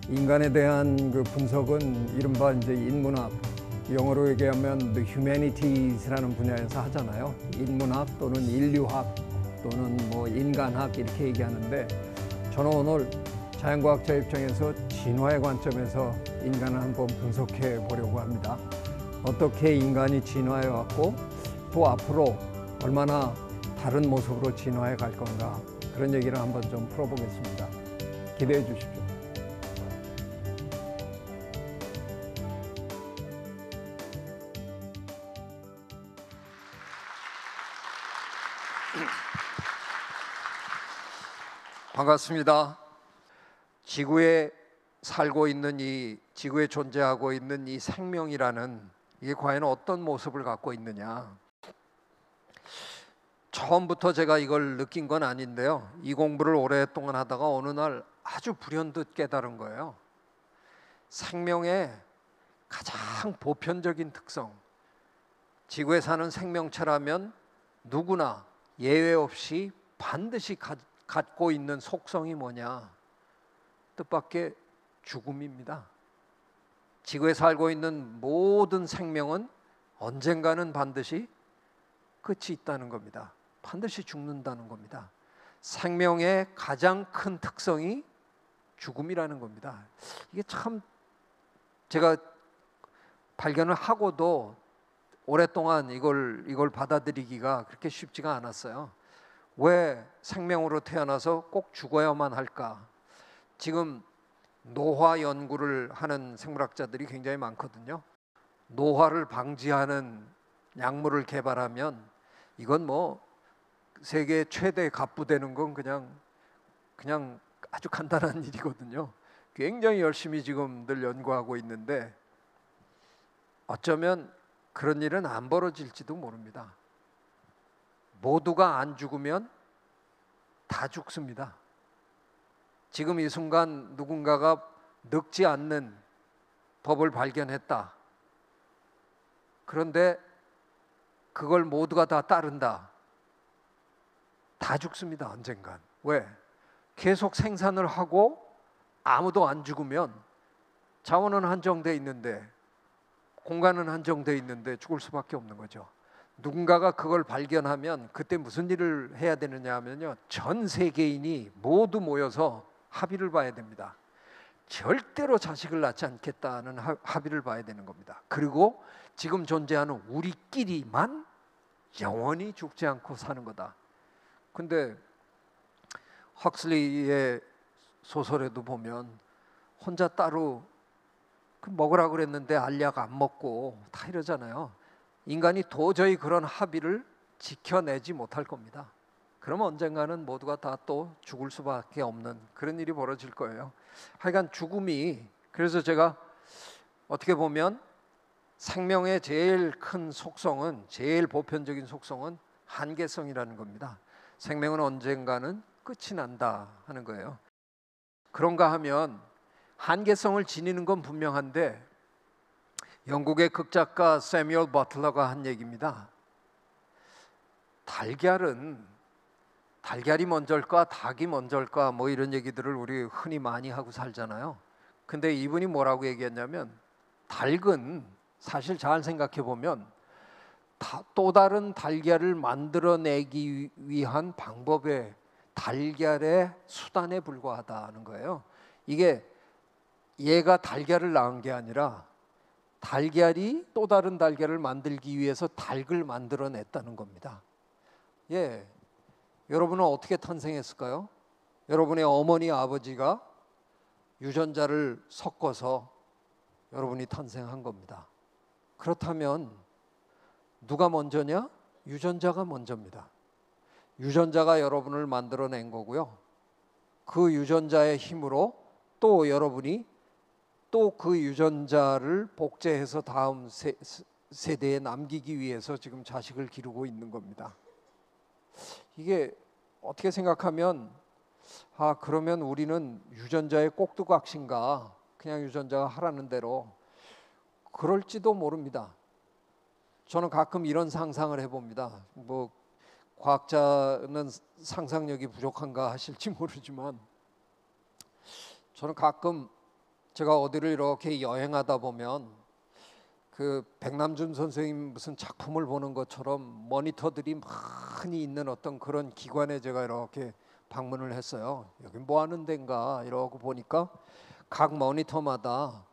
인간에 대한 그 분석은 이른바 이제 인문학, 영어로 얘기하면 The Humanities라는 분야에서 하잖아요. 인문학 또는 인류학 또는 뭐 인간학 이렇게 얘기하는데, 저는 오늘 자연과학자 입장에서 진화의 관점에서 인간을 한번 분석해 보려고 합니다. 어떻게 인간이 진화해 왔고 또 앞으로 얼마나 다른 모습으로 진화해 갈 건가, 그런 얘기를 한번 좀 풀어보겠습니다. 기대해 주십시오. 반갑습니다. 지구에 살고 있는 지구에 존재하고 있는 이 생명이라는, 이게 과연 어떤 모습을 갖고 있느냐. 처음부터 제가 이걸 느낀 건 아닌데요. 이 공부를 오랫동안 하다가 어느 날 아주 불현듯 깨달은 거예요. 생명의 가장 보편적인 특성, 지구에 사는 생명체라면 누구나 예외 없이 반드시 갖고 있는 속성이 뭐냐? 뜻밖의 죽음입니다. 지구에 살고 있는 모든 생명은 언젠가는 반드시 끝이 있다는 겁니다. 반드시 죽는다는 겁니다. 생명의 가장 큰 특성이 죽음이라는 겁니다. 이게 참 제가 발견을 하고도 오랫동안 이걸 받아들이기가 그렇게 쉽지가 않았어요. 왜 생명으로 태어나서 꼭 죽어야만 할까? 지금 노화 연구를 하는 생물학자들이 굉장히 많거든요. 노화를 방지하는 약물을 개발하면 이건 뭐 세계 최대 갑부되는 건 그냥 아주 간단한 일이거든요. 굉장히 열심히 지금들 연구하고 있는데 어쩌면 그런 일은 안 벌어질지도 모릅니다. 모두가 안 죽으면 다 죽습니다. 지금 이 순간 누군가가 늙지 않는 법을 발견했다. 그런데 그걸 모두가 다 따른다. 다 죽습니다, 언젠간. 왜? 계속 생산을 하고 아무도 안 죽으면 자원은 한정돼 있는데, 공간은 한정돼 있는데 죽을 수밖에 없는 거죠. 누군가가 그걸 발견하면 그때 무슨 일을 해야 되느냐 하면요, 전 세계인이 모두 모여서 합의를 봐야 됩니다. 절대로 자식을 낳지 않겠다는 합의를 봐야 되는 겁니다. 그리고 지금 존재하는 우리끼리만 영원히 죽지 않고 사는 거다. 근데 헉슬리의 소설에도 보면 혼자 따로 먹으라고 그랬는데 알약 안 먹고 다 이러잖아요. 인간이 도저히 그런 합의를 지켜내지 못할 겁니다. 그러면 언젠가는 모두가 다 또 죽을 수밖에 없는 그런 일이 벌어질 거예요. 하여간 죽음이, 그래서 제가 어떻게 보면 생명의 제일 큰 속성은, 제일 보편적인 속성은 한계성이라는 겁니다. 생명은 언젠가는 끝이 난다 하는 거예요. 그런가 하면 한계성을 지니는 건 분명한데, 영국의 극작가 세뮤얼 버틀러가 한 얘기입니다. 달걀이 먼저일까 닭이 먼저일까 뭐 이런 얘기들을 우리 흔히 많이 하고 살잖아요. 근데 이분이 뭐라고 얘기했냐면, 닭은 사실 잘 생각해 보면 또 다른 달걀을 만들어내기 위한 방법의, 달걀의 수단에 불과하다는 거예요. 이게 얘가 달걀을 낳은 게 아니라 달걀이 또 다른 달걀을 만들기 위해서 닭을 만들어냈다는 겁니다. 예, 여러분은 어떻게 탄생했을까요? 여러분의 어머니 아버지가 유전자를 섞어서 여러분이 탄생한 겁니다. 그렇다면 누가 먼저냐? 유전자가 먼저입니다. 유전자가 여러분을 만들어낸 거고요. 그 유전자의 힘으로 또 여러분이 또 그 유전자를 복제해서 다음 세대에 남기기 위해서 지금 자식을 기르고 있는 겁니다. 이게 어떻게 생각하면, 그러면 우리는 유전자의 꼭두각시인가, 그냥 유전자가 하라는 대로, 그럴지도 모릅니다. 저는 가끔 이런 상상을 해봅니다. 뭐 과학자는 상상력이 부족한가 하실지 모르지만, 저는 가끔 제가 어디를 이렇게 여행하다 보면 그 백남준 선생님 무슨 작품을 보는 것처럼 모니터들이 많이 있는 어떤 그런 기관에 제가 이렇게 방문을 했어요. 여기 뭐 하는 데인가 이러고 보니까 각 모니터마다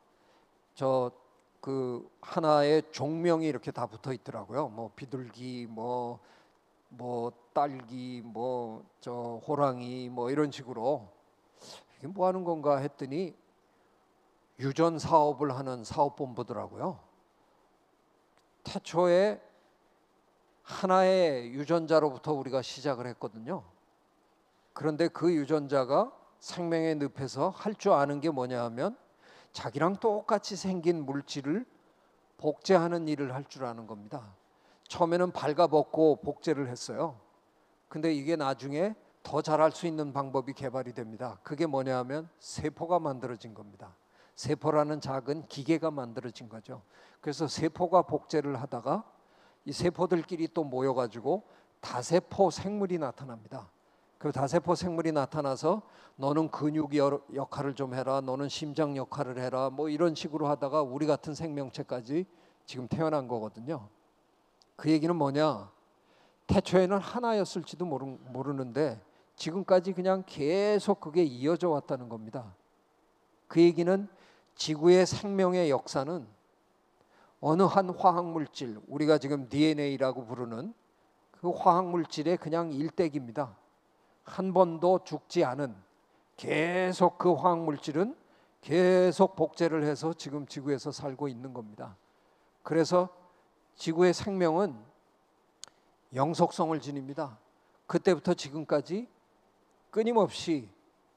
저 그 하나의 종명이 이렇게 다 붙어 있더라고요. 뭐 비둘기, 뭐 딸기, 뭐 저 호랑이, 뭐 이런 식으로. 이게 뭐 하는 건가 했더니 유전 사업을 하는 사업본부더라고요. 태초에 하나의 유전자로부터 우리가 시작을 했거든요. 그런데 그 유전자가 생명의 늪에서 할 줄 아는 게 뭐냐 하면 자기랑 똑같이 생긴 물질을 복제하는 일을 할 줄 아는 겁니다. 처음에는 발가벗고 복제를 했어요. 근데 이게 나중에 더 잘할 수 있는 방법이 개발이 됩니다. 그게 뭐냐 하면 세포가 만들어진 겁니다. 세포라는 작은 기계가 만들어진 거죠. 그래서 세포가 복제를 하다가 이 세포들끼리 또 모여가지고 다세포 생물이 나타납니다. 그 다세포 생물이 나타나서 너는 근육 역할을 좀 해라, 너는 심장 역할을 해라, 뭐 이런 식으로 하다가 우리 같은 생명체까지 지금 태어난 거거든요. 그 얘기는 뭐냐? 태초에는 하나였을지도 모르는데 지금까지 그냥 계속 그게 이어져 왔다는 겁니다. 그 얘기는 지구의 생명의 역사는 어느 한 화학물질, 우리가 지금 DNA라고 부르는 그 화학물질의 그냥 일대기입니다. 한 번도 죽지 않은, 계속 그 화학물질은 계속 복제를 해서 지금 지구에서 살고 있는 겁니다. 그래서 지구의 생명은 영속성을 지닙니다. 그때부터 지금까지 끊임없이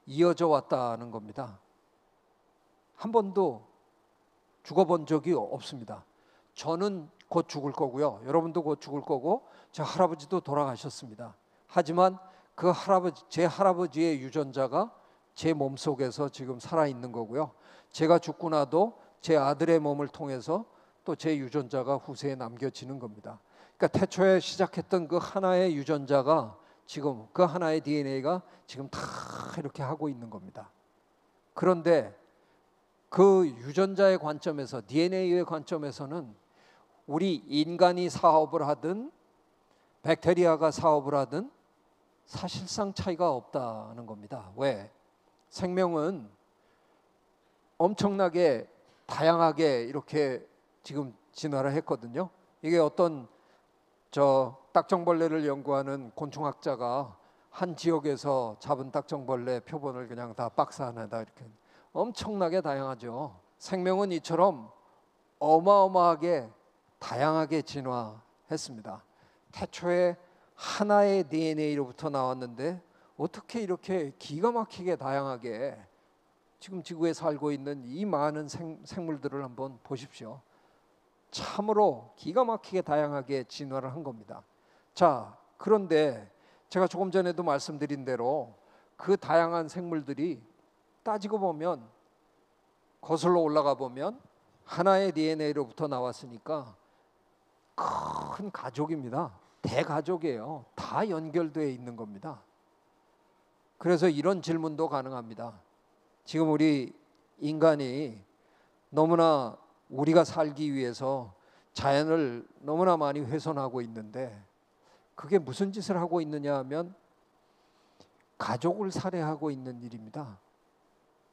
이어져 왔다는 겁니다. 한 번도 죽어본 적이 없습니다. 저는 곧 죽을 거고요. 여러분도 곧 죽을 거고 제 할아버지도 돌아가셨습니다. 하지만 그 제 할아버지의 유전자가 제 몸속에서 지금 살아있는 거고요. 제가 죽고 나도 제 아들의 몸을 통해서 또 제 유전자가 후세에 남겨지는 겁니다. 그러니까 태초에 시작했던 그 하나의 유전자가 지금 그 하나의 DNA가 지금 다 이렇게 하고 있는 겁니다. 그런데 그 유전자의 관점에서, DNA의 관점에서는 우리 인간이 사업을 하든 백테리아가 사업을 하든 사실상 차이가 없다는 겁니다. 왜? 생명은 엄청나게 다양하게 이렇게 지금 진화를 했거든요. 이게 어떤 딱정벌레를 연구하는 곤충학자가 한 지역에서 잡은 딱정벌레 표본을 그냥 다 박스 안에다 이렇게, 엄청나게 다양하죠. 생명은 이처럼 어마어마하게 다양하게 진화했습니다. 태초에 하나의 DNA로부터 나왔는데 어떻게 이렇게 기가 막히게 다양하게 지금 지구에 살고 있는 이 많은 생물들을 한번 보십시오. 참으로 기가 막히게 다양하게 진화를 한 겁니다. 자, 그런데 제가 조금 전에도 말씀드린 대로 그 다양한 생물들이 따지고 보면, 거슬러 올라가 보면 하나의 DNA로부터 나왔으니까 큰 가족입니다. 대가족이에요. 다 연결되어 있는 겁니다. 그래서 이런 질문도 가능합니다. 지금 우리 인간이 너무나 우리가 살기 위해서 자연을 너무나 많이 훼손하고 있는데 그게 무슨 짓을 하고 있느냐 하면 가족을 살해하고 있는 일입니다.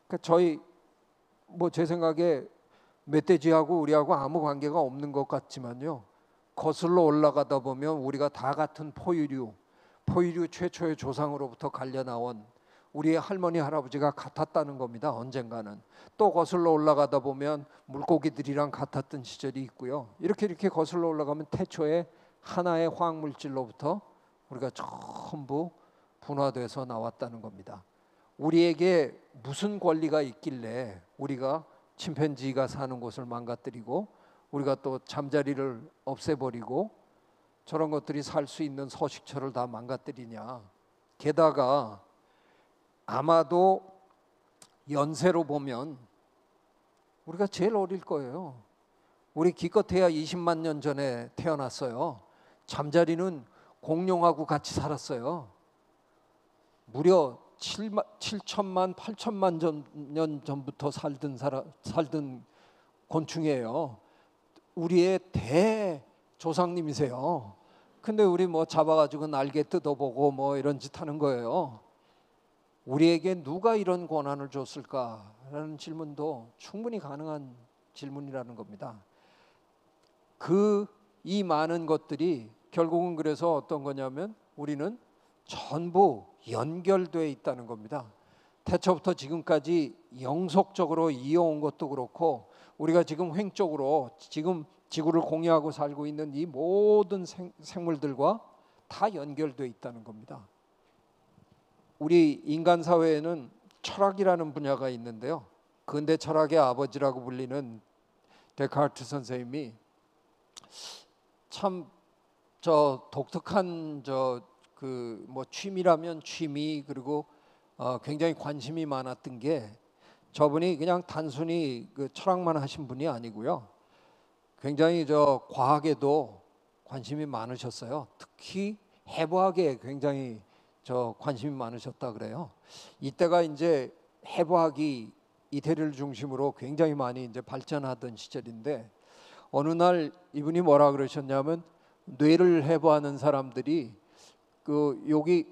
그러니까 제 생각에 멧돼지하고 우리하고 아무 관계가 없는 것 같지만요, 거슬러 올라가다 보면 우리가 다 같은 포유류 최초의 조상으로부터 갈려 나온 우리의 할머니 할아버지가 같았다는 겁니다. 언젠가는. 또 거슬러 올라가다 보면 물고기들이랑 같았던 시절이 있고요. 이렇게 거슬러 올라가면 태초에 하나의 화학물질로부터 우리가 전부 분화돼서 나왔다는 겁니다. 우리에게 무슨 권리가 있길래 우리가 침팬지가 사는 곳을 망가뜨리고 우리가 또 잠자리를 없애버리고 저런 것들이 살 수 있는 서식처를 다 망가뜨리냐. 게다가 아마도 연세로 보면 우리가 제일 어릴 거예요. 우리 기껏해야 20만 년 전에 태어났어요. 잠자리는 공룡하고 같이 살았어요. 무려 7천만 8천만 년 전부터 살던 곤충이에요. 우리의 대조상님이세요. 근데 우리 뭐 잡아가지고 날개 뜯어보고 뭐 이런 짓 하는 거예요. 우리에게 누가 이런 권한을 줬을까라는 질문도 충분히 가능한 질문이라는 겁니다. 이 많은 것들이 결국은 그래서 어떤 거냐면 우리는 전부 연결되어 있다는 겁니다. 태초부터 지금까지 영속적으로 이어온 것도 그렇고 우리가 지금 횡적으로 지금 지구를 공유하고 살고 있는 이 모든 생물들과 다 연결되어 있다는 겁니다. 우리 인간 사회에는 철학이라는 분야가 있는데요. 근대 철학의 아버지라고 불리는 데카르트 선생님이 참 독특한 취미라면 취미, 그리고 굉장히 관심이 많았던 게, 저분이 그냥 단순히 그 철학만 하신 분이 아니고요. 굉장히 과학에도 관심이 많으셨어요. 특히 해부학에 굉장히 관심이 많으셨다 그래요. 이때가 이제 해부학이 이태리를 중심으로 굉장히 많이 이제 발전하던 시절인데, 어느 날 이분이 뭐라 그러셨냐면, 뇌를 해부하는 사람들이 여기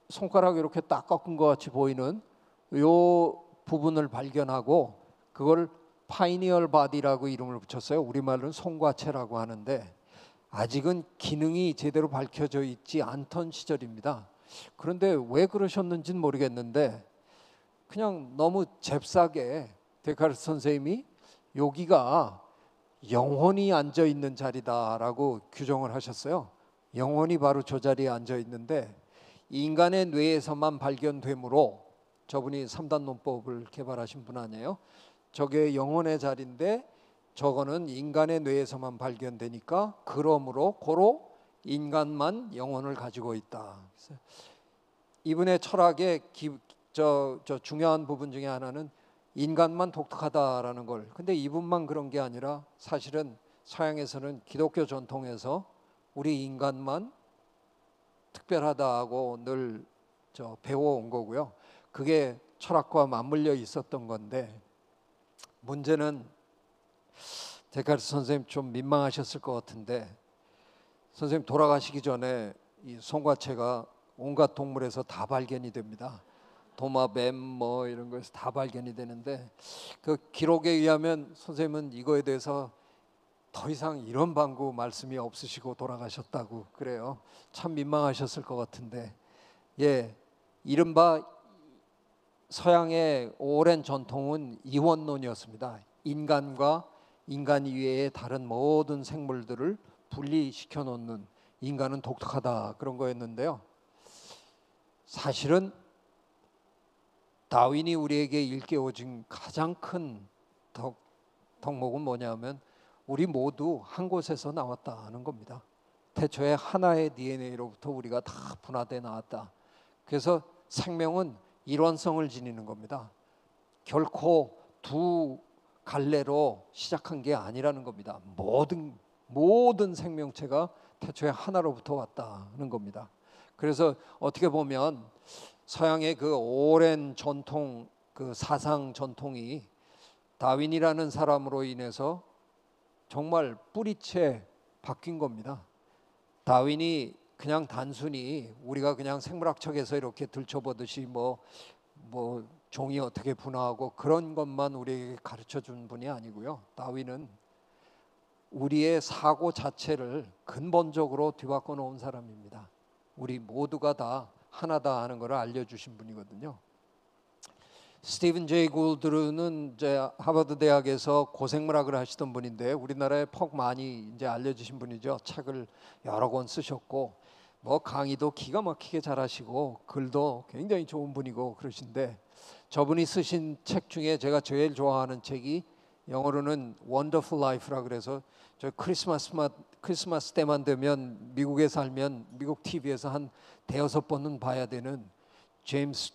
손가락 이렇게 딱 꺾은 것 같이 보이는 요 부분을 발견하고 그걸 파이니얼 바디라고 이름을 붙였어요. 우리말로는 송과체라고 하는데, 아직은 기능이 제대로 밝혀져 있지 않던 시절입니다. 그런데 왜 그러셨는지는 모르겠는데, 그냥 너무 잽싸게 데카르트 선생님이 여기가 영혼이 앉아 있는 자리다라고 규정을 하셨어요. 영혼이 바로 저 자리에 앉아 있는데, 인간의 뇌에서만 발견되므로, 저분이 3단 논법을 개발하신 분 아니에요? 저게 영혼의 자리인데 저거는 인간의 뇌에서만 발견되니까, 그러므로 고로 인간만 영혼을 가지고 있다. 이분의 철학의 중요한 부분 중에 하나는 인간만 독특하다라는 걸. 근데 이분만 그런 게 아니라 사실은 서양에서는 기독교 전통에서 우리 인간만 특별하다고 늘 배워온 거고요. 그게 철학과 맞물려 있었던 건데, 문제는 데카르트 선생님 좀 민망하셨을 것 같은데, 선생님 돌아가시기 전에 이 송과체가 온갖 동물에서 다 발견이 됩니다. 도마, 뱀 뭐 이런 거에서 다 발견이 되는데, 그 기록에 의하면 선생님은 이거에 대해서 더 이상 이런 방구 말씀이 없으시고 돌아가셨다고 그래요. 참 민망하셨을 것 같은데, 이른바 서양의 오랜 전통은 이원론이었습니다. 인간과 인간 이외의 다른 모든 생물들을 분리시켜 놓는, 인간은 독특하다, 그런 거였는데요. 사실은 다윈이 우리에게 일깨워준 가장 큰 덕목은 뭐냐면, 우리 모두 한 곳에서 나왔다는 겁니다. 태초에 하나의 DNA로부터 우리가 다 분화돼 나왔다. 그래서 생명은 일원성을 지니는 겁니다. 결코 두 갈래로 시작한 게 아니라는 겁니다. 모든 생명체가 태초에 하나로부터 왔다는 겁니다. 그래서 어떻게 보면 서양의 그 오랜 전통, 그 사상 전통이 다윈이라는 사람으로 인해서 정말 뿌리채 바뀐 겁니다. 다윈이 그냥 단순히 우리가 그냥 생물학책에서 이렇게 들춰보듯이 뭐 종이 어떻게 분화하고 그런 것만 우리에게 가르쳐 준 분이 아니고요. 다윈은 우리의 사고 자체를 근본적으로 뒤바꿔 놓은 사람입니다. 우리 모두가 다 하나다 하는 것을 알려주신 분이거든요. 스티븐 제이 굴드는 이제 하버드 대학에서 고생물학을 하시던 분인데, 우리나라에 퍽 많이 이제 알려주신 분이죠. 책을 여러 권 쓰셨고, 뭐 강의도 기가 막히게 잘하시고 글도 굉장히 좋은 분이고 그러신데, 저분이 쓰신 책 중에 제가 제일 좋아하는 책이 영어로는 Wonderful Life라 그래서, 저 크리스마스 때만 되면 미국에 살면 미국 TV에서 한 대여섯 번은 봐야 되는 제임스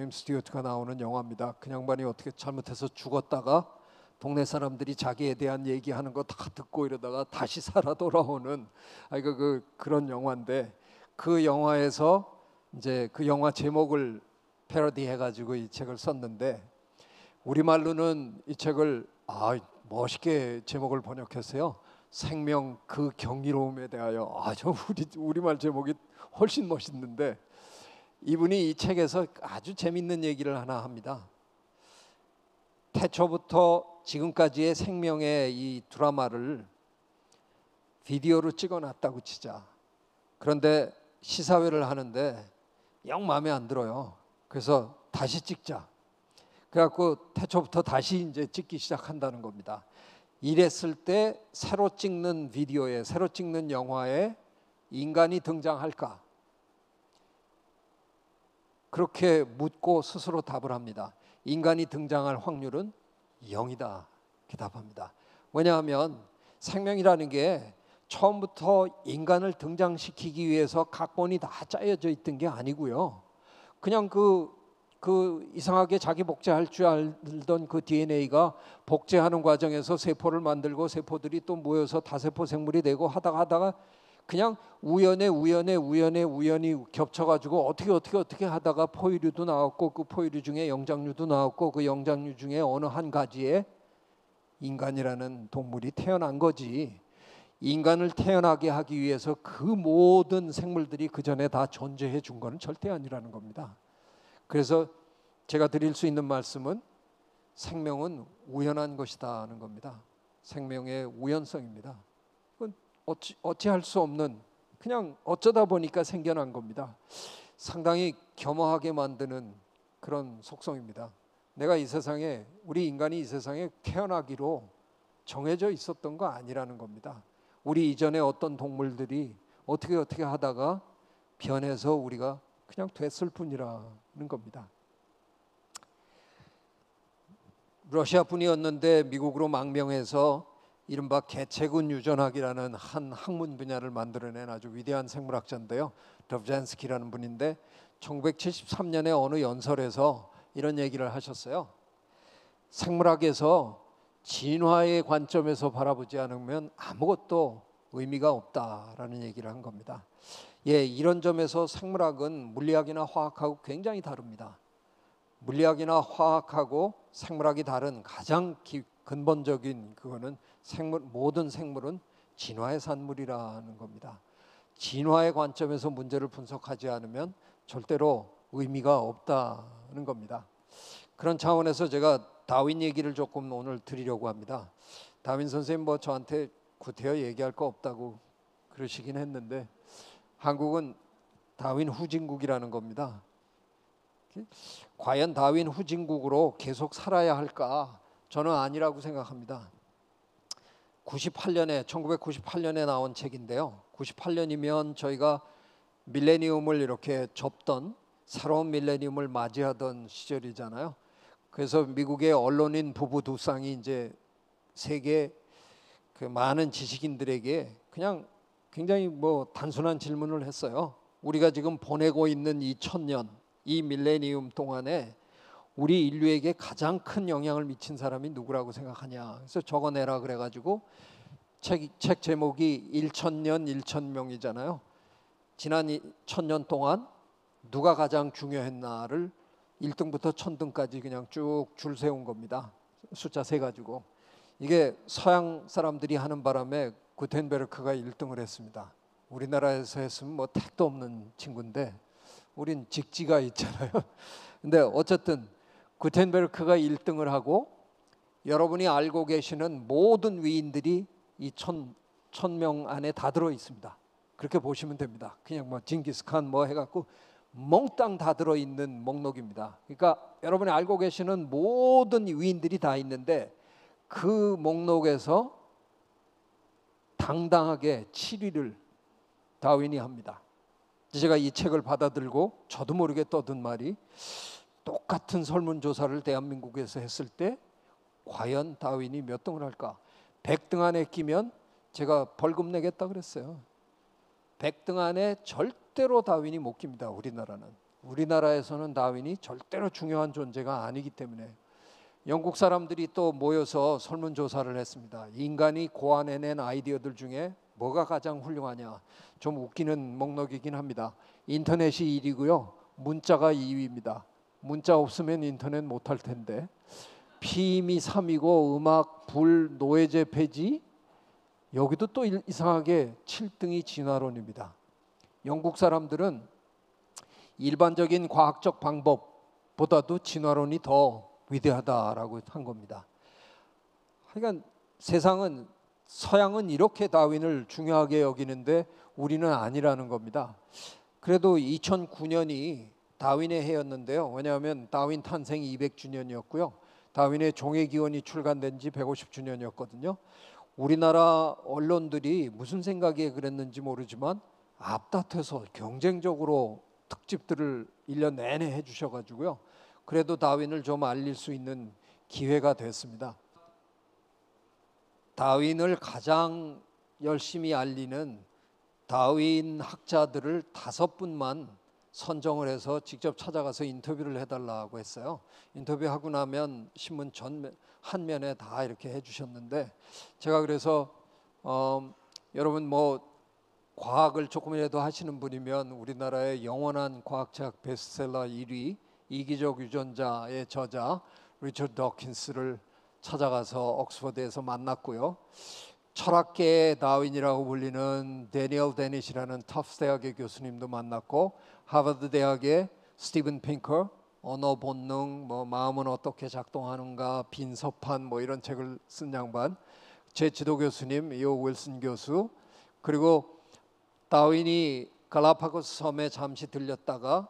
스튜어트가 나오는 영화입니다. 그 양반이 어떻게 잘못해서 죽었다가 동네 사람들이 자기에 대한 얘기하는 거 다 듣고 이러다가 다시 살아 돌아오는 그런 영화인데, 그 영화에서 이제 그 영화 제목을 패러디 해가지고 이 책을 썼는데 우리말로는 이 책을 멋있게 제목을 번역했어요. 생명 그 경이로움에 대하여. 저 우리말 제목이 훨씬 멋있는데 이분이 이 책에서 아주 재밌는 얘기를 하나 합니다. 태초부터 지금까지의 생명의 이 드라마를 비디오로 찍어놨다고 치자. 그런데 시사회를 하는데 영 마음에 안 들어요. 그래서 다시 찍자. 그래갖고 태초부터 다시 이제 찍기 시작한다는 겁니다. 이랬을 때 새로 찍는 비디오에, 새로 찍는 영화에 인간이 등장할까? 그렇게 묻고 스스로 답을 합니다. 인간이 등장할 확률은 0이다. 이렇게 답합니다. 왜냐하면 생명이라는 게 처음부터 인간을 등장시키기 위해서 각본이 다 짜여져 있던 게 아니고요. 그냥 그 이상하게 자기 복제할 줄 알던 그 DNA가 복제하는 과정에서 세포를 만들고 세포들이 또 모여서 다세포 생물이 되고 하다가 그냥 우연히 겹쳐가지고 어떻게 하다가 포유류도 나왔고 그 포유류 중에 영장류도 나왔고 그 영장류 중에 어느 한 가지에 인간이라는 동물이 태어난 거지. 인간을 태어나게 하기 위해서 그 모든 생물들이 그 전에 다 존재해 준 거는 절대 아니라는 겁니다. 그래서 제가 드릴 수 있는 말씀은 생명은 우연한 것이다는 겁니다. 생명의 우연성입니다. 그건 어찌할 수 없는 그냥 어쩌다 보니까 생겨난 겁니다. 상당히 겸허하게 만드는 그런 속성입니다. 내가 이 세상에 우리 인간이 이 세상에 태어나기로 정해져 있었던 거 아니라는 겁니다. 우리 이전에 어떤 동물들이 어떻게 하다가 변해서 우리가 그냥 됐을 뿐이라는 겁니다. 러시아 분이었는데 미국으로 망명해서 이른바 개체군 유전학이라는 한 학문 분야를 만들어낸 아주 위대한 생물학자인데요. 더브잔스키라는 분인데 1973년에 어느 연설에서 이런 얘기를 하셨어요. 생물학에서 진화의 관점에서 바라보지 않으면 아무것도 의미가 없다라는 얘기를 한 겁니다. 이런 점에서 생물학은 물리학이나 화학하고 굉장히 다릅니다. 물리학이나 화학하고 생물학이 다른 가장 근본적인 그거는 모든 생물은 진화의 산물이라는 겁니다. 진화의 관점에서 문제를 분석하지 않으면 절대로 의미가 없다는 겁니다. 그런 차원에서 제가 다윈 얘기를 조금 오늘 드리려고 합니다. 다윈 선생님 저한테 구태여 얘기할 거 없다고 그러시긴 했는데 한국은 다윈 후진국이라는 겁니다. 과연 다윈 후진국으로 계속 살아야 할까? 저는 아니라고 생각합니다. 1998년에 나온 책인데요. 98년이면 저희가 밀레니엄을 이렇게 접던 새로운 밀레니엄을 맞이하던 시절이잖아요. 그래서 미국의 언론인 부부 두 쌍이 이제 세계 그 많은 지식인들에게 그냥 굉장히 단순한 질문을 했어요. 우리가 지금 보내고 있는 이 1000년, 이 밀레니엄 동안에 우리 인류에게 가장 큰 영향을 미친 사람이 누구라고 생각하냐. 그래서 적어내라 그래가지고 책 제목이 1000년 1000명이잖아요. 지난 1000년 동안 누가 가장 중요했나를 1등부터 1000등까지 그냥 쭉 줄 세운 겁니다. 숫자 세 가지고. 이게 서양 사람들이 하는 바람에 구텐베르크가 1등을 했습니다. 우리나라에서 했으면 택도 없는 친구인데 우린 직지가 있잖아요. 근데 어쨌든 구텐베르크가 1등을 하고 여러분이 알고 계시는 모든 위인들이 이 1000명 안에 다 들어 있습니다. 그렇게 보시면 됩니다. 그냥 징기스칸 해갖고 몽땅 다 들어 있는 목록입니다. 그러니까 여러분이 알고 계시는 모든 위인들이 다 있는데 그 목록에서 당당하게 7위를 다윈이 합니다. 제가 이 책을 받아들고 저도 모르게 떠든 말이 똑같은 설문조사를 대한민국에서 했을 때 과연 다윈이 몇 등을 할까? 100등 안에 끼면 제가 벌금 내겠다 그랬어요. 100등 안에 절대로 다윈이 못 깁니다. 우리나라에서는 다윈이 절대로 중요한 존재가 아니기 때문에. 영국 사람들이 또 모여서 설문조사를 했습니다. 인간이 고안해낸 아이디어들 중에 뭐가 가장 훌륭하냐. 좀 웃기는 목록이긴 합니다. 인터넷이 1위고요. 문자가 2위입니다. 문자 없으면 인터넷 못할 텐데. 피임이 3이고 음악, 불, 노예제 폐지. 여기도 또 이상하게 7등이 진화론입니다. 영국 사람들은 일반적인 과학적 방법보다도 진화론이 더 위대하다라고 한 겁니다. 그러니까 세상은, 서양은 이렇게 다윈을 중요하게 여기는데 우리는 아니라는 겁니다. 그래도 2009년이 다윈의 해였는데요. 왜냐하면 다윈 탄생 200주년이었고요. 다윈의 종의 기원이 출간된 지 150주년이었거든요. 우리나라 언론들이 무슨 생각에 그랬는지 모르지만 앞다퉈서 경쟁적으로 특집들을 1년 내내 해주셔가지고요. 그래도 다윈을 좀 알릴 수 있는 기회가 됐습니다. 다윈을 가장 열심히 알리는 다윈 학자들을 5분만 선정을 해서 직접 찾아가서 인터뷰를 해달라고 했어요. 인터뷰하고 나면 신문 한 면에 다 이렇게 해주셨는데, 제가 그래서 여러분 뭐 과학을 조금이라도 하시는 분이면 우리나라의 영원한 과학책 베스트셀러 1위 이기적 유전자의 저자 리처드 더킨스를 찾아가서 옥스퍼드에서 만났고요. 철학계의 다윈이라고 불리는 데니얼 데닛이라는 터프스 대학의 교수님도 만났고, 하버드 대학의 스티븐 핑커, 언어 본능, 뭐 마음은 어떻게 작동하는가, 빈서판 뭐 이런 책을 쓴 양반, 제 지도 교수님 이오 윌슨 교수, 그리고 다윈이 갈라파고스 섬에 잠시 들렸다가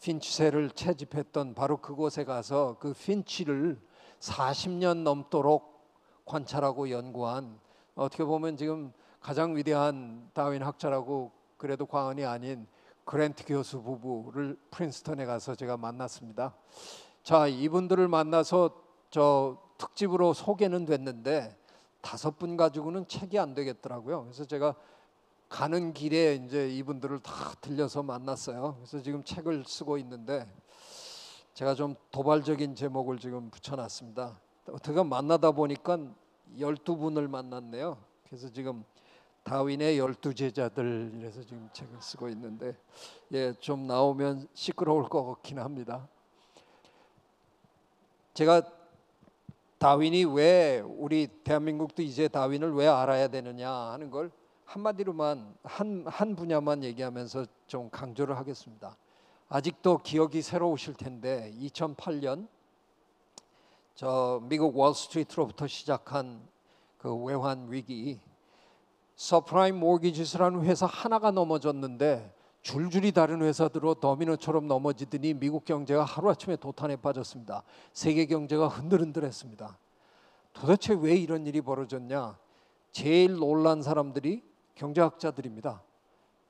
핀치새를 채집했던 바로 그곳에 가서 그 핀치를 40년 넘도록 관찰하고 연구한, 어떻게 보면 지금 가장 위대한 다윈 학자라고 그래도 과언이 아닌 그랜트 교수 부부를 프린스턴에 가서 제가 만났습니다. 자, 이분들을 만나서 저 특집으로 소개는 됐는데 5분 가지고는 책이 안 되겠더라고요. 그래서 제가 가는 길에 이제 이분들을 다 들려서 만났어요. 그래서 지금 책을 쓰고 있는데 제가 좀 도발적인 제목을 지금 붙여놨습니다. 어떻게 만나다 보니까 12분을 만났네요. 그래서 지금 다윈의 12제자들 이래서 지금 책을 쓰고 있는데, 예, 좀 나오면 시끄러울 것 같긴 합니다. 제가 다윈이 왜, 우리 대한민국도 이제 다윈을 왜 알아야 되느냐 하는 걸 한마디로만 한 분야만 얘기하면서 좀 강조를 하겠습니다. 아직도 기억이 새로우실 텐데 2008년 저 미국 월스트리트로부터 시작한 그 외환 위기, 서프라임 모기지스라는 회사 하나가 넘어졌는데 줄줄이 다른 회사들로 도미노처럼 넘어지더니 미국 경제가 하루아침에 도탄에 빠졌습니다. 세계 경제가 흔들흔들했습니다. 도대체 왜 이런 일이 벌어졌냐? 제일 놀란 사람들이 경제학자들입니다.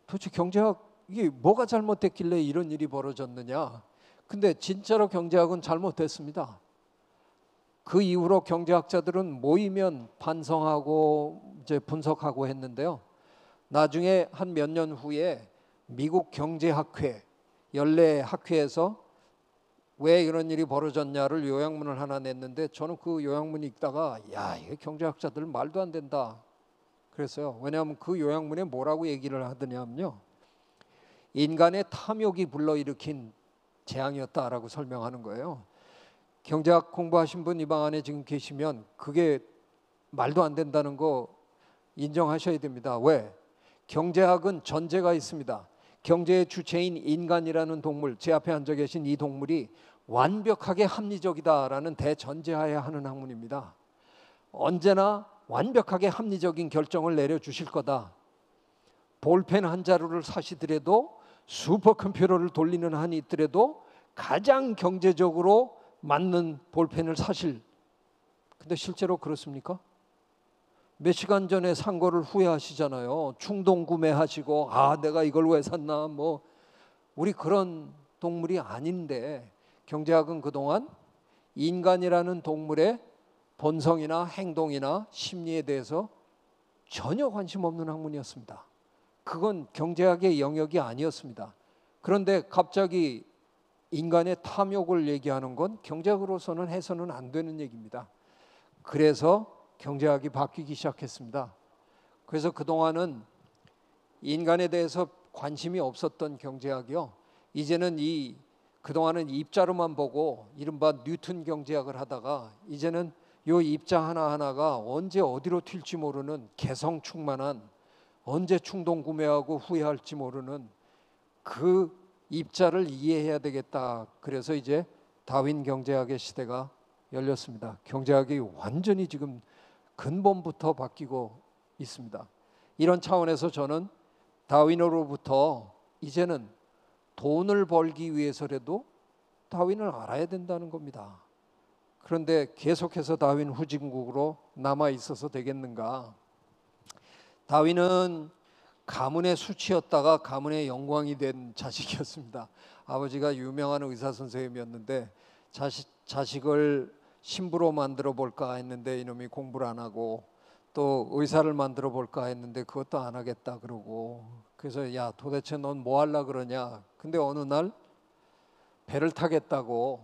도대체 경제학이 뭐가 잘못됐길래 이런 일이 벌어졌느냐? 근데 진짜로 경제학은 잘못됐습니다. 그 이후로 경제학자들은 모이면 반성하고 이제 분석하고 했는데요. 나중에 한 몇 년 후에 미국 경제학회 연례 학회에서 왜 이런 일이 벌어졌냐를 요약문을 하나 냈는데, 저는 그 요약문 읽다가 야, 이게 경제학자들 말도 안 된다 그랬어요. 왜냐하면 그 요약문에 뭐라고 얘기를 하더냐면요, 인간의 탐욕이 불러일으킨 재앙이었다라고 설명하는 거예요. 경제학 공부하신 분 이 방 안에 지금 계시면 그게 말도 안 된다는 거 인정하셔야 됩니다. 왜? 경제학은 전제가 있습니다. 경제의 주체인 인간이라는 동물, 제 앞에 앉아 계신 이 동물이 완벽하게 합리적이다라는 대전제하에 하는 학문입니다. 언제나 완벽하게 합리적인 결정을 내려주실 거다. 볼펜 한 자루를 사시더라도, 슈퍼컴퓨터를 돌리는 한이 있더라도 가장 경제적으로 맞는 볼펜을 사실. 근데 실제로 그렇습니까? 몇 시간 전에 산 거를 후회하시잖아요. 충동 구매하시고 내가 이걸 왜 샀나, 뭐. 우리 그런 동물이 아닌데, 경제학은 그동안 인간이라는 동물의 본성이나 행동이나 심리에 대해서 전혀 관심 없는 학문이었습니다. 그건 경제학의 영역이 아니었습니다. 그런데 갑자기 인간의 탐욕을 얘기하는 건 경제학으로서는 해서는 안 되는 얘기입니다. 그래서 경제학이 바뀌기 시작했습니다. 그래서 그동안은 인간에 대해서 관심이 없었던 경제학이요, 이제는 이 그동안은 입자로만 보고 이른바 뉴턴 경제학을 하다가 이제는 요 입자 하나하나가 언제 어디로 튈지 모르는 개성 충만한, 언제 충동 구매하고 후회할지 모르는 그 입자를 이해해야 되겠다. 그래서 이제 다윈 경제학의 시대가 열렸습니다. 경제학이 완전히 지금 근본부터 바뀌고 있습니다. 이런 차원에서 저는 다윈으로부터 이제는 돈을 벌기 위해서라도 다윈을 알아야 된다는 겁니다. 그런데 계속해서 다윈 후진국으로 남아 있어서 되겠는가? 다윈은 가문의 수치였다가 가문의 영광이 된 자식이었습니다. 아버지가 유명한 의사 선생님이었는데 자식을 신부로 만들어 볼까 했는데 이놈이 공부를 안 하고, 또 의사를 만들어 볼까 했는데 그것도 안 하겠다 그러고, 그래서 야 도대체 넌 뭐 하려 그러냐. 근데 어느 날 배를 타겠다고,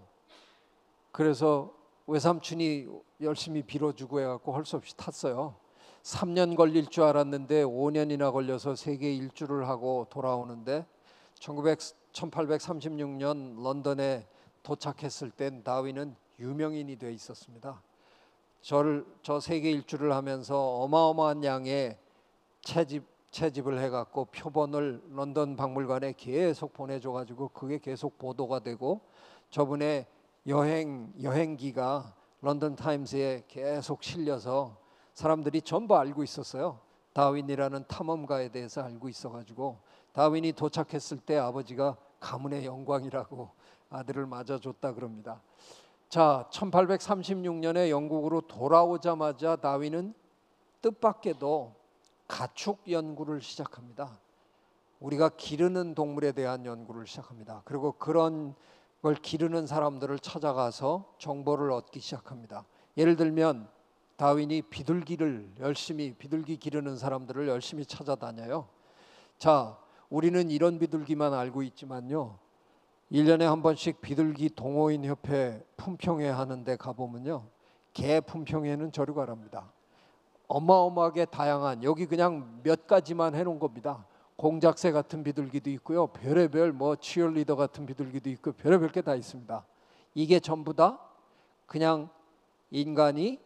그래서 외삼촌이 열심히 빌어주고 해갖고 할 수 없이 탔어요. 3년 걸릴 줄 알았는데 5년이나 걸려서 세계 일주를 하고 돌아오는데 1836년 런던에 도착했을 땐 다윈은 유명인이 돼 있었습니다. 저 세계 일주를 하면서 어마어마한 양의 채집을 해갖고 표본을 런던 박물관에 계속 보내줘가지고 그게 계속 보도가 되고, 저분의 여행기가 런던 타임스에 계속 실려서 사람들이 전부 알고 있었어요. 다윈이라는 탐험가에 대해서 알고 있어가지고 다윈이 도착했을 때 아버지가 가문의 영광이라고 아들을 맞아줬다 그럽니다. 자, 1836년에 영국으로 돌아오자마자 다윈은 뜻밖에도 가축 연구를 시작합니다. 우리가 기르는 동물에 대한 연구를 시작합니다. 그리고 그런 걸 기르는 사람들을 찾아가서 정보를 얻기 시작합니다. 예를 들면 다윈이 비둘기 기르는 사람들을 열심히 찾아다녀요. 자, 우리는 이런 비둘기만 알고 있지만요, 1년에 한 번씩 비둘기 동호인 협회 품평회 하는데 가보면요, 개 품평회는 저리 가랍니다. 어마어마하게 다양한, 여기 그냥 몇 가지만 해놓은 겁니다. 공작새 같은 비둘기도 있고요, 별의별 치어리더 같은 비둘기도 있고 별의별 게 다 있습니다. 이게 전부 다 그냥 인간이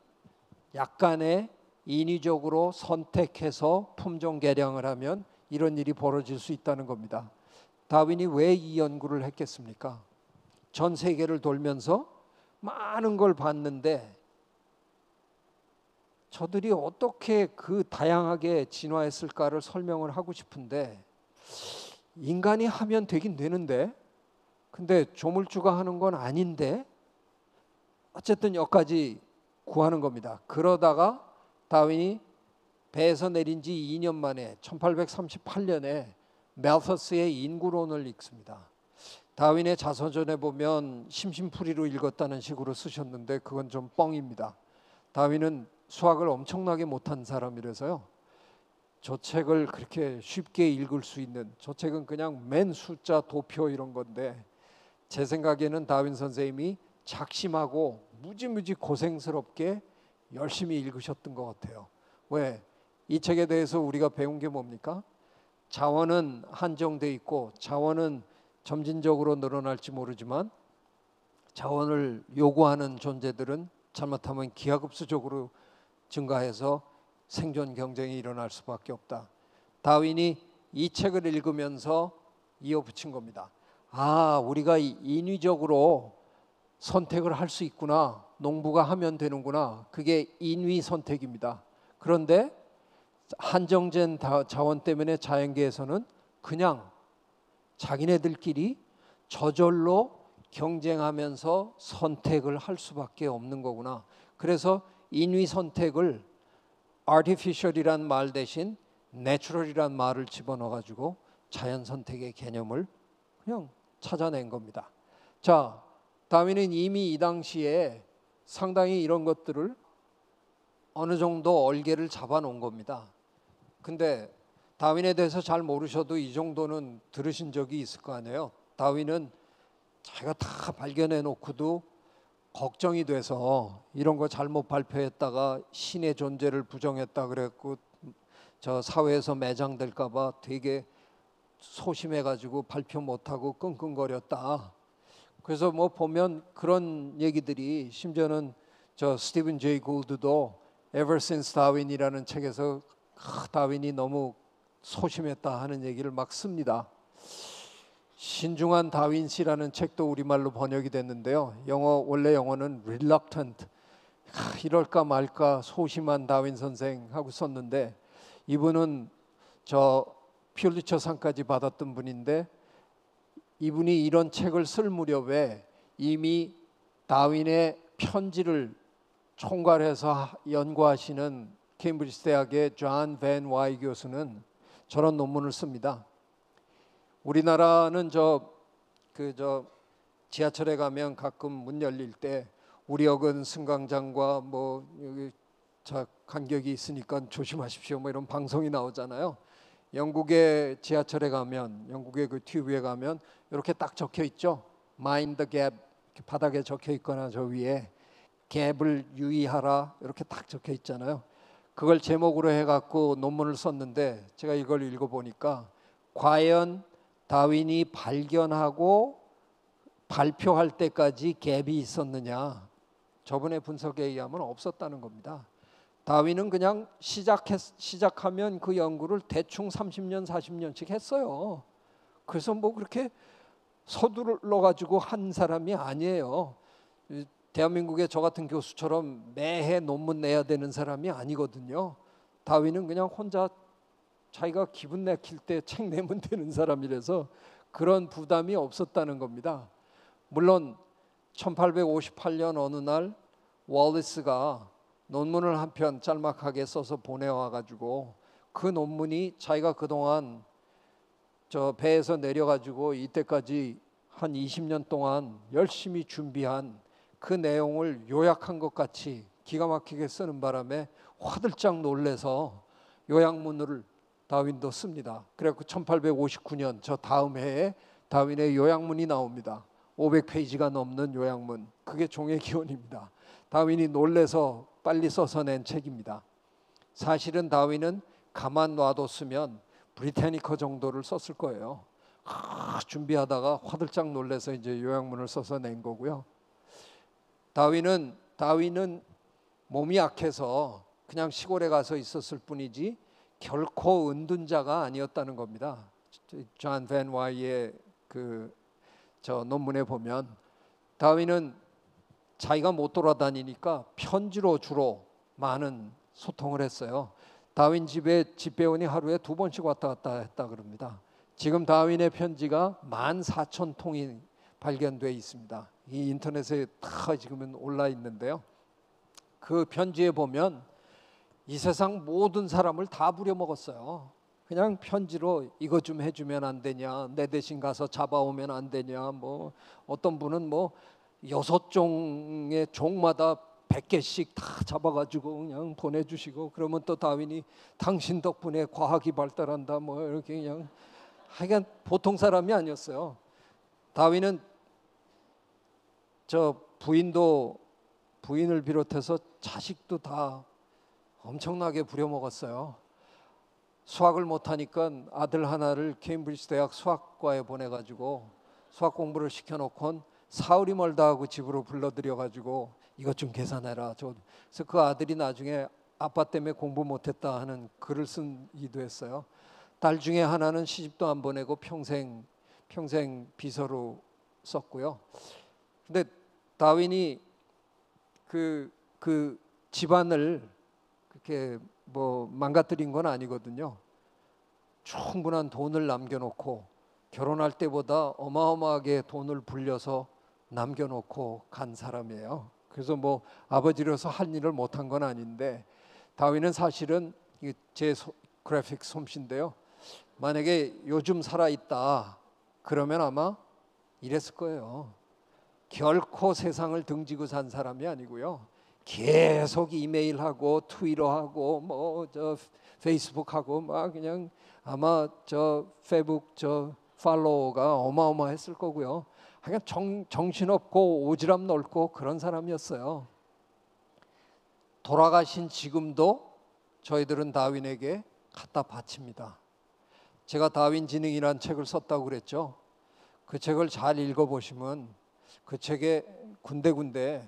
약간의 인위적으로 선택해서 품종 개량을 하면 이런 일이 벌어질 수 있다는 겁니다. 다윈이 왜 이 연구를 했겠습니까? 전 세계를 돌면서 많은 걸 봤는데 저들이 어떻게 그 다양하게 진화했을까를 설명을 하고 싶은데, 인간이 하면 되긴 되는데, 근데 조물주가 하는 건 아닌데, 어쨌든 여기까지 구하는 겁니다. 그러다가 다윈이 배에서 내린 지 2년 만에 1838년에 멜서스의 인구론을 읽습니다. 다윈의 자서전에 보면 심심풀이로 읽었다는 식으로 쓰셨는데 그건 좀 뻥입니다. 다윈은 수학을 엄청나게 못한 사람이라서요, 저 책을 그렇게 쉽게 읽을 수 있는, 저 책은 그냥 맨 숫자 도표 이런 건데, 제 생각에는 다윈 선생님이 작심하고 무지무지 고생스럽게 열심히 읽으셨던 것 같아요. 왜? 이 책에 대해서 우리가 배운 게 뭡니까? 자원은 한정돼 있고 자원은 점진적으로 늘어날지 모르지만 자원을 요구하는 존재들은 잘못하면 기하급수적으로 증가해서 생존 경쟁이 일어날 수밖에 없다. 다윈이 이 책을 읽으면서 이어붙인 겁니다. 아, 우리가 인위적으로 선택을 할 수 있구나. 농부가 하면 되는구나. 그게 인위 선택입니다. 그런데 한정된 자원 때문에 자연계에서는 그냥 자기네들끼리 저절로 경쟁하면서 선택을 할 수밖에 없는 거구나. 그래서 인위 선택을 artificial이란 말 대신 natural이란 말을 집어넣어가지고 자연 선택의 개념을 그냥 찾아낸 겁니다. 자, 다윈은 이미 이 당시에 상당히 이런 것들을 어느 정도 얼개를 잡아놓은 겁니다. 근데 다윈에 대해서 잘 모르셔도 이 정도는 들으신 적이 있을 거 아니에요. 다윈은 자기가 다 발견해 놓고도 걱정이 돼서 이런 거 잘못 발표했다가 신의 존재를 부정했다 그랬고 저 사회에서 매장될까 봐 되게 소심해가지고 발표 못하고 끙끙거렸다. 그래서 뭐 보면 그런 얘기들이, 심지어는 저 스티븐 제이 골드도 Ever Since Darwin이라는 책에서 다윈이 너무 소심했다 하는 얘기를 막 씁니다. 신중한 다윈시라는 책도 우리말로 번역이 됐는데요. 원래 영어는 reluctant, 이럴까 말까 소심한 다윈 선생 하고 썼는데, 이분은 저 퓰리처상까지 받았던 분인데, 이분이 이런 책을 쓸 무렵에 이미 다윈의 편지를 총괄해서 연구하시는 케임브리지 대학의 존 밴 와이 교수는 저런 논문을 씁니다. 우리나라는 지하철에 가면 가끔 문 열릴 때 우리역은 승강장과 뭐 여기 간격이 있으니까 조심하십시오 뭐 이런 방송이 나오잖아요. 영국의 지하철에 가면, 영국의 그 튜브에 가면 이렇게 딱 적혀 있죠. Mind the gap, 이렇게 바닥에 적혀 있거나 저 위에 갭을 유의하라 이렇게 딱 적혀 있잖아요. 그걸 제목으로 해갖고 논문을 썼는데, 제가 이걸 읽어보니까 과연 다윈이 발견하고 발표할 때까지 갭이 있었느냐, 저번에 분석에 의하면 없었다는 겁니다. 다윈은 그냥 시작하면 그 연구를 대충 30년 40년씩 했어요. 그래서 뭐 그렇게 서둘러 가지고 한 사람이 아니에요. 대한민국의 저 같은 교수처럼 매해 논문 내야 되는 사람이 아니거든요. 다윈은 그냥 혼자 자기가 기분 내킬 때 책 내면 되는 사람이라서 그런 부담이 없었다는 겁니다. 물론 1858년 어느 날 월리스가 논문을 한 편 짤막하게 써서 보내와 가지고, 그 논문이 자기가 그동안 저 배에서 내려 가지고 이때까지 한 20년 동안 열심히 준비한 그 내용을 요약한 것 같이 기가 막히게 쓰는 바람에 화들짝 놀래서 요약문을 다윈도 씁니다. 그래서 1859년 저 다음 해에 다윈의 요약문이 나옵니다. 500페이지가 넘는 요약문. 그게 종의 기원입니다. 다윈이 놀래서 빨리 써서 낸 책입니다. 사실은 다윈은 가만 놔뒀으면 브리타니커 정도를 썼을 거예요. 준비하다가 화들짝 놀래서 이제 요약문을 써서 낸 거고요. 다윈은 몸이 약해서 그냥 시골에 가서 있었을 뿐이지 결코 은둔자가 아니었다는 겁니다. 존 밴 와이의 저 논문에 보면 다윈은 자기가 못 돌아다니니까 편지로 주로 많은 소통을 했어요. 다윈 집에 집배원이 하루에 2번씩 왔다 갔다 했다 그럽니다. 지금 다윈의 편지가 14,000통이 발견돼 있습니다. 이 인터넷에 다 지금은 올라 있는데요. 그 편지에 보면 이 세상 모든 사람을 다 부려먹었어요. 그냥 편지로 이것 좀 해주면 안 되냐, 내 대신 가서 잡아오면 안 되냐, 뭐 어떤 분은 뭐 6종의 종마다 100개씩 다 잡아가지고 그냥 보내주시고, 그러면 또 다윈이 당신 덕분에 과학이 발달한다 뭐 이렇게 그냥, 하여간 보통 사람이 아니었어요. 다윈은 저 부인을 비롯해서 자식도 다 엄청나게 부려먹었어요. 수학을 못하니까 아들 하나를 케임브리지 대학 수학과에 보내가지고 수학 공부를 시켜놓곤 사흘이 멀다 하고 집으로 불러들여가지고 이것 좀 계산해라. 그래서 그 아들이 나중에 아빠 때문에 공부 못했다 하는 글을 쓰기도 했어요. 딸 중에 하나는 시집도 안 보내고 평생 비서로 썼고요. 근데 다윈이 그 집안을 그렇게 뭐 망가뜨린 건 아니거든요. 충분한 돈을 남겨놓고, 결혼할 때보다 어마어마하게 돈을 불려서 남겨놓고 간 사람이에요. 그래서 뭐 아버지로서 할 일을 못한 건 아닌데, 다윈은 사실은 제 그래픽 솜씨인데요, 만약에 요즘 살아있다 그러면 아마 이랬을 거예요. 결코 세상을 등지고 산 사람이 아니고요, 계속 이메일하고 트위터하고 뭐 저 페이스북하고 막 그냥 아마 저 페북 저 팔로워가 어마어마했을 거고요. 그냥 정신없고 오지랖 넓고 그런 사람이었어요. 돌아가신 지금도 저희들은 다윈에게 갖다 바칩니다. 제가 다윈 지능이라는 책을 썼다고 그랬죠. 그 책을 잘 읽어보시면 그 책에 군데군데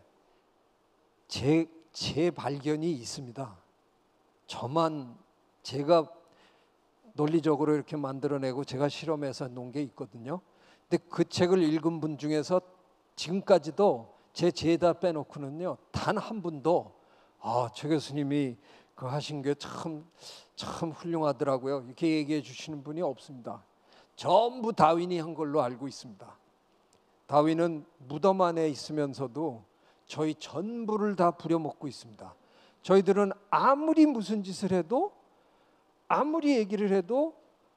제 발견이 있습니다. 저만 제가 논리적으로 이렇게 만들어내고 제가 실험해서 놓은 게 있거든요. 근데 그 책을 읽은 분 중에서 지금까지도 제 죄다 빼놓고는요, 단 한 분도 최 교수님이 그 하신 게 참 훌륭하더라고요, 이렇게 얘기해 주시는 분이 없습니다. 전부 다윈이 한 걸로 알고 있습니다. 다윈은 무덤 안에 있으면서도 저희 전부를 다 부려먹고 있습니다. 저희들은 아무리 무슨 짓을 해도, 아무리 얘기를 해도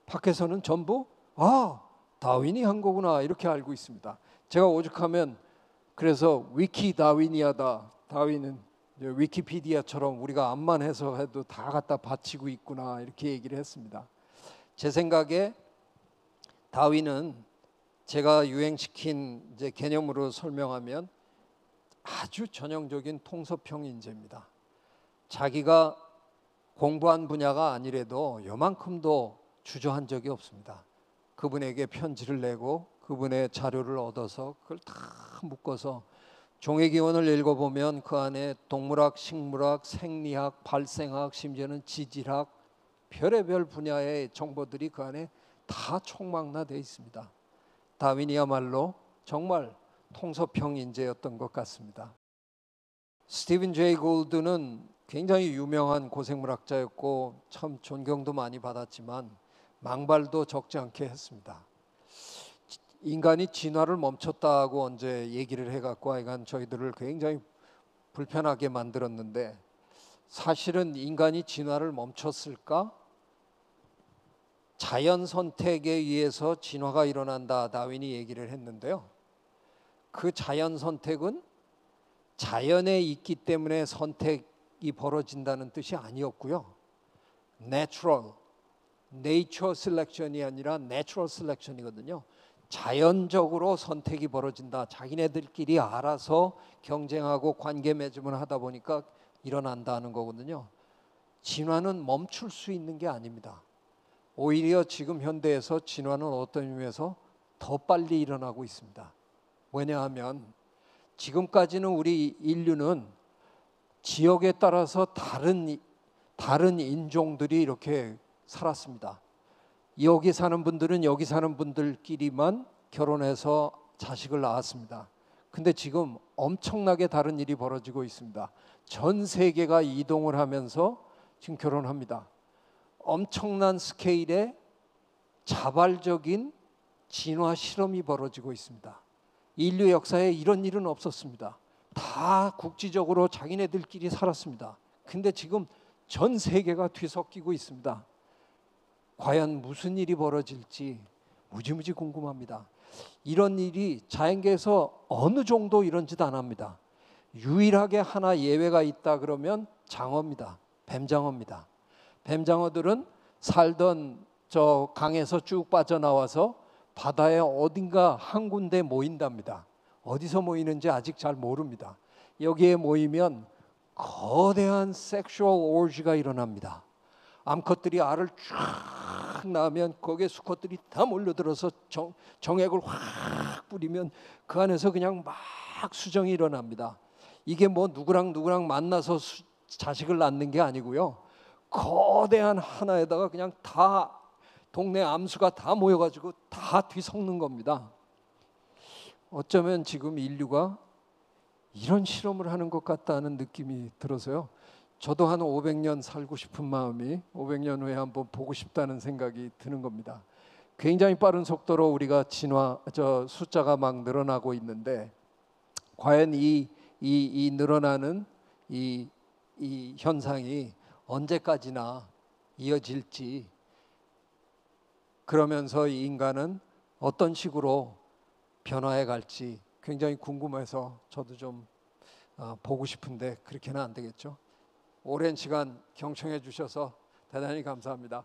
밖에서는 전부 다윈이 한 거구나 이렇게 알고 있습니다. 제가 오죽하면 그래서 위키 다윈이하다, 다윈은 위키피디아처럼 우리가 암만 해서 해도 다 갖다 바치고 있구나 이렇게 얘기를 했습니다. 제 생각에 다윈은 제가 유행시킨 이제 개념으로 설명하면 아주 전형적인 통섭형 인재입니다. 자기가 공부한 분야가 아니래도 요만큼도 주저한 적이 없습니다. 그분에게 편지를 내고 그분의 자료를 얻어서 그걸 다 묶어서 종회기원을 읽어보면 그 안에 동물학, 식물학, 생리학, 발생학, 심지어는 지질학, 별의별 분야의 정보들이 그 안에 다 총망라되어 있습니다. 다윈이야말로 정말 통섭형 인재였던 것 같습니다. 스티븐 제이 골드는 굉장히 유명한 고생물학자였고 참 존경도 많이 받았지만 망발도 적지 않게 했습니다. 인간이 진화를 멈췄다고 언제 얘기를 해갖고 하여간 저희들을 굉장히 불편하게 만들었는데, 사실은 인간이 진화를 멈췄을까? 자연 선택에 의해서 진화가 일어난다, 다윈이 얘기를 했는데요, 그 자연 선택은 자연에 있기 때문에 선택이 벌어진다는 뜻이 아니었고요. Nature selection이 아니라 natural selection이거든요. 자연적으로 선택이 벌어진다. 자기네들끼리 알아서 경쟁하고 관계 맺음을 하다 보니까 일어난다는 거거든요. 진화는 멈출 수 있는 게 아닙니다. 오히려 지금 현대에서 진화는 어떤 의미에서 더 빨리 일어나고 있습니다. 왜냐하면 지금까지는 우리 인류는 지역에 따라서 다른 인종들이 이렇게 살았습니다. 여기 사는 분들은 여기 사는 분들끼리만 결혼해서 자식을 낳았습니다. 근데 지금 엄청나게 다른 일이 벌어지고 있습니다. 전 세계가 이동을 하면서 지금 결혼합니다. 엄청난 스케일의 자발적인 진화 실험이 벌어지고 있습니다. 인류 역사에 이런 일은 없었습니다. 다 국지적으로 자기네들끼리 살았습니다. 근데 지금 전 세계가 뒤섞이고 있습니다. 과연 무슨 일이 벌어질지 무지무지 궁금합니다. 이런 일이 자연계에서 어느 정도 이런지도 안 합니다. 유일하게 하나 예외가 있다 그러면 장어입니다. 뱀장어입니다. 뱀장어들은 살던 저 강에서 쭉 빠져나와서 바다에 어딘가 한 군데 모인답니다. 어디서 모이는지 아직 잘 모릅니다. 여기에 모이면 거대한 섹슈얼 오지가 일어납니다. 암컷들이 알을 쫙 낳으면 거기에 수컷들이 다 몰려들어서 정액을 확 뿌리면 그 안에서 그냥 막 수정이 일어납니다. 이게 뭐 누구랑 만나서 자식을 낳는 게 아니고요, 거대한 하나에다가 그냥 다 동네 암수가 다 모여가지고 다 뒤섞는 겁니다. 어쩌면 지금 인류가 이런 실험을 하는 것 같다는 느낌이 들어서요, 저도 한 500년 살고 싶은 마음이 500년 후에 한번 보고 싶다는 생각이 드는 겁니다. 굉장히 빠른 속도로 우리가 숫자가 막 늘어나고 있는데, 과연 이 늘어나는 이 현상이 언제까지나 이어질지, 그러면서 이 인간은 어떤 식으로 변화해 갈지 굉장히 궁금해서 저도 좀 보고 싶은데 그렇게는 안 되겠죠. 오랜 시간 경청해 주셔서 대단히 감사합니다.